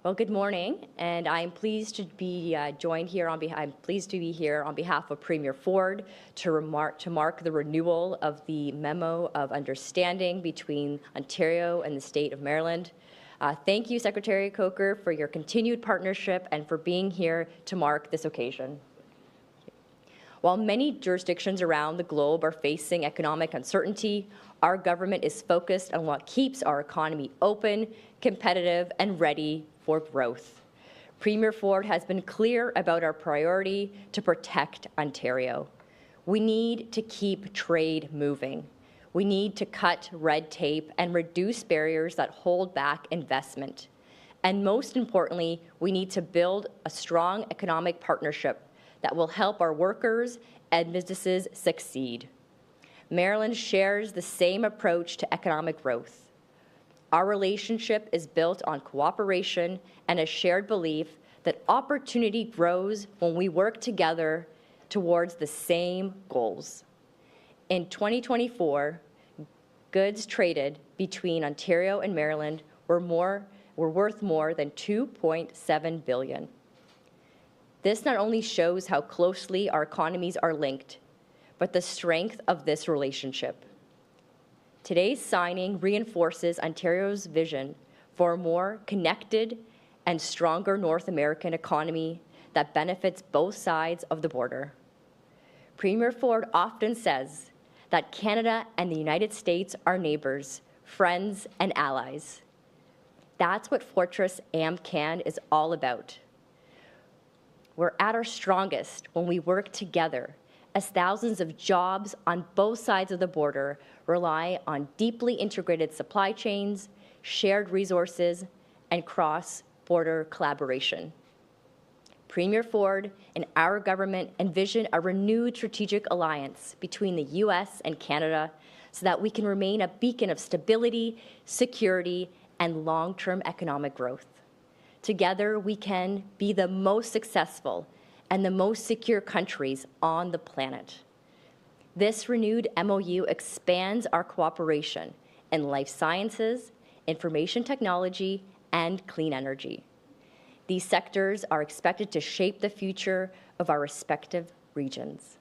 Well, good morning, and I'm pleased to be joined here on behalf. I'm pleased to be here on behalf of Premier Ford to mark the renewal of the Memo of Understanding between Ontario and the State of Maryland. Thank you, Secretary Coker, for your continued partnership and for being here to mark this occasion. While many jurisdictions around the globe are facing economic uncertainty, our government is focused on what keeps our economy open, competitive, and ready for growth. Premier Ford has been clear about our priority to protect Ontario. We need to keep trade moving. We need to cut red tape and reduce barriers that hold back investment. And most importantly, we need to build a strong economic partnership that will help our workers and businesses succeed. Maryland shares the same approach to economic growth. Our relationship is built on cooperation and a shared belief that opportunity grows when we work together towards the same goals. In 2024, goods traded between Ontario and Maryland were worth more than $2.7 billion. This not only shows how closely our economies are linked, but the strength of this relationship. Today's signing reinforces Ontario's vision for a more connected and stronger North American economy that benefits both sides of the border. Premier Ford often says that Canada and the United States are neighbors, friends, and allies. That's what Fortress AmCan is all about. We're at our strongest when we work together, as thousands of jobs on both sides of the border rely on deeply integrated supply chains, shared resources, and cross-border collaboration. Premier Ford and our government envision a renewed strategic alliance between the U.S. and Canada so that we can remain a beacon of stability, security, and long-term economic growth. Together, we can be the most successful and the most secure countries on the planet. This renewed MOU expands our cooperation in life sciences, information technology, and clean energy. These sectors are expected to shape the future of our respective regions.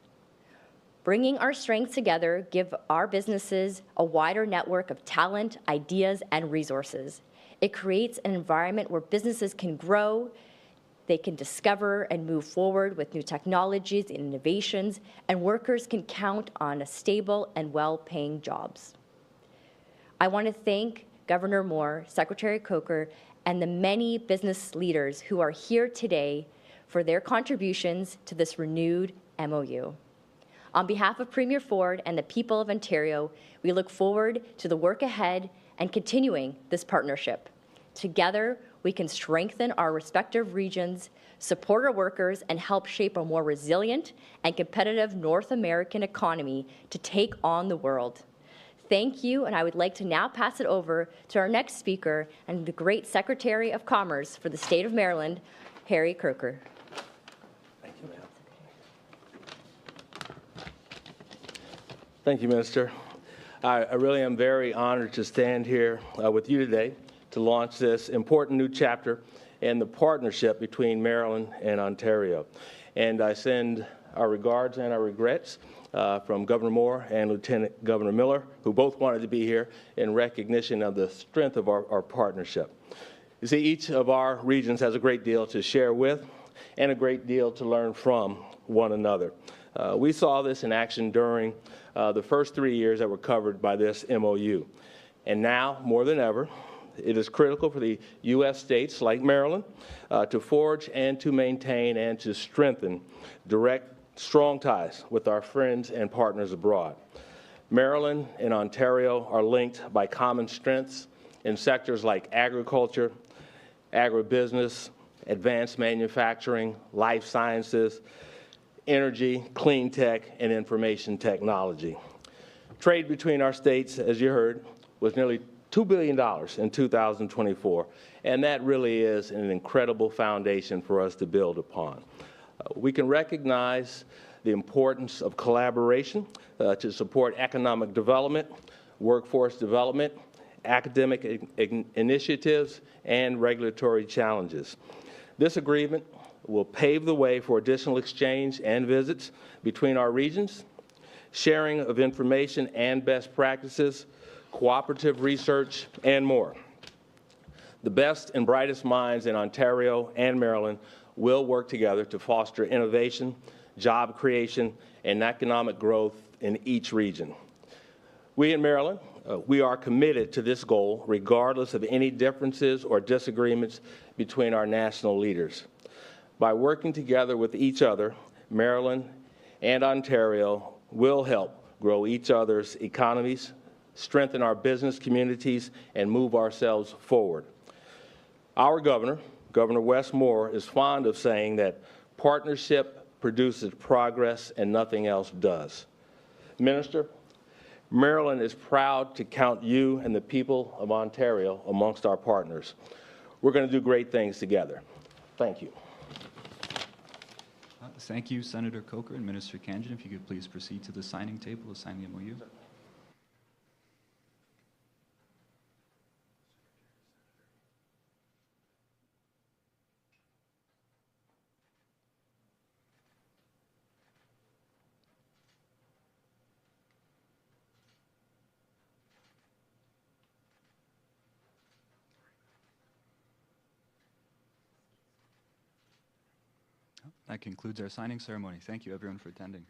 Bringing our strengths together give our businesses a wider network of talent, ideas, and resources. It creates an environment where businesses can grow, they can discover and move forward with new technologies and innovations, and workers can count on a stable and well-paying jobs. I want to thank Governor Moore, Secretary Coker, and the many business leaders who are here today for their contributions to this renewed MOU. On behalf of Premier Ford and the people of Ontario, we look forward to the work ahead and continuing this partnership. Together, we can strengthen our respective regions, support our workers, and help shape a more resilient and competitive North American economy to take on the world. Thank you, and I would like to now pass it over to our next speaker and the great Secretary of Commerce for the State of Maryland, Harry Coker. Thank you, ma'am. Thank you, Minister. I really am very honored to stand here with you today to launch this important new chapter in the partnership between Maryland and Ontario. And I send our regards and our regrets from Governor Moore and Lieutenant Governor Miller, who both wanted to be here in recognition of the strength of our partnership. You see, each of our regions has a great deal to share with and a great deal to learn from one another. We saw this in action during the first 3 years that were covered by this MOU. And now, more than ever, it is critical for the U.S. states like Maryland to forge and to maintain and to strengthen direct, strong ties with our friends and partners abroad. Maryland and Ontario are linked by common strengths in sectors like agriculture, agribusiness, advanced manufacturing, life sciences, energy, clean tech, and information technology. Trade between our states, as you heard, was nearly $2 billion in 2024, and that really is an incredible foundation for us to build upon. We can recognize the importance of collaboration to support economic development, workforce development, academic initiatives, and regulatory challenges. This agreement will pave the way for additional exchange and visits between our regions, sharing of information and best practices, cooperative research, and more. The best and brightest minds in Ontario and Maryland will work together to foster innovation, job creation, and economic growth in each region. We in Maryland, we are committed to this goal regardless of any differences or disagreements between our national leaders. By working together with each other, Maryland and Ontario will help grow each other's economies, strengthen our business communities, and move ourselves forward. Our governor, Governor Wes Moore, is fond of saying that partnership produces progress and nothing else does. Minister, Maryland is proud to count you and the people of Ontario amongst our partners. We're going to do great things together. Thank you. Thank you, Senator Coker and Minister Khanjin. If you could please proceed to the signing table to sign the MOU. That concludes our signing ceremony. Thank you, everyone, for attending.